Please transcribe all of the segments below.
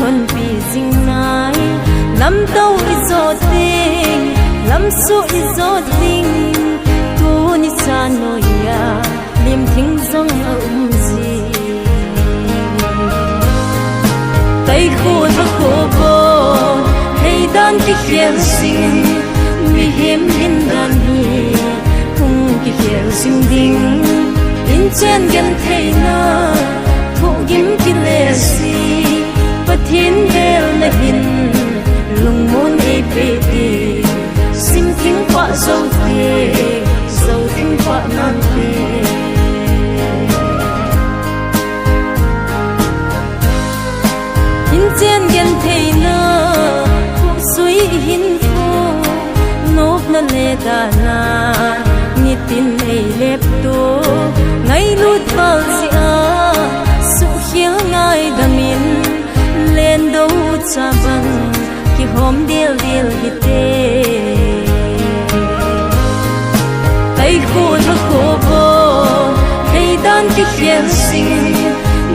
thôn vì dinh nái lắm đâu izo ting lắm su izo ting tu ni sa noya lim thing zong gì tay khu thắc khổ vô hay đan cái khéo sinh mi hiếm hin đan hi hung cái khéo sinh ding in chen gan thei na thu gim ki le si pathin hel na hin lung mon e pe ti sim thing pa zo thing pa nan te in chen gan thei na thu sui hin phu nop na le da na ni tin ei lep tu ngay lut bao zia su hiếu ngay damin lên đâu cha băng ki hôm điel hi te tay khu thắc khổ vô hay đan ki khéo sinh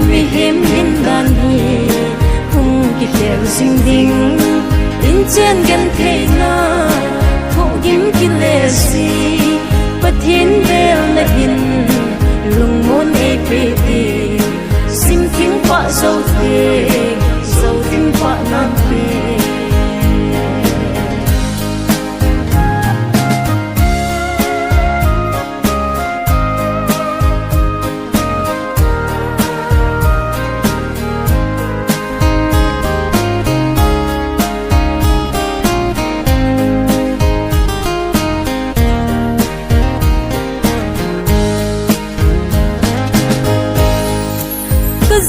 mi hiếm hin đan hi hung ki khéo sinh ding in chen gan thei na thu gim ki le si pathin vel na hin lung mon e pe ti sim thing pa zo thing pa nan te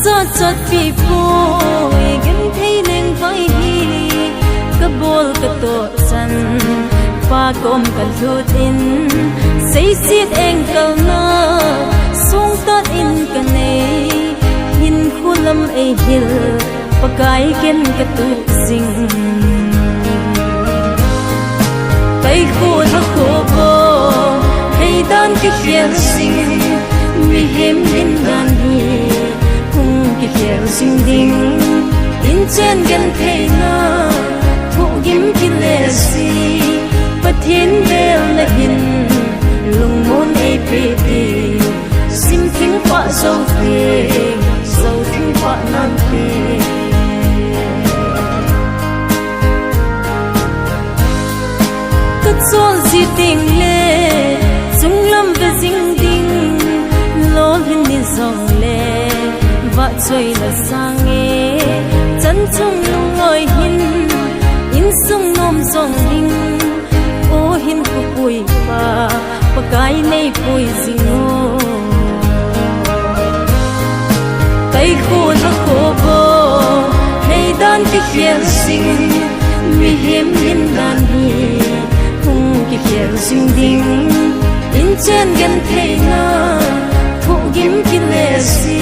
gió chợt phi phôi gần thấy nên vai hi cái bol cái tổ chân pha com cái lút in say xiết anh câu na sung tát in cái này hin khulam ai hil pakai ken cái tu sing tay khu thắc khổ vô hay đan cái khéo sinh mi hiếm hin đan hi ki khéo sinh ding in chen gan thei na thu gim ki le si pathin vel na hin lung mon e pe ti sim thing pa zo thing pa nan te kat zol si ting le chung lam ve jing ding lo hin ni zong le vợ chơi là sang nghe chân chung lung ngồi hin in sung nom song ding ô hin ku pui pa pakai nei pui zingo tay khu thắc khổ vô hay đan cái khéo sinh mi hiếm hin đan hi hung cái khéo sinh ding in chen gan thei na thu gim ki le si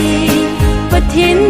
pathin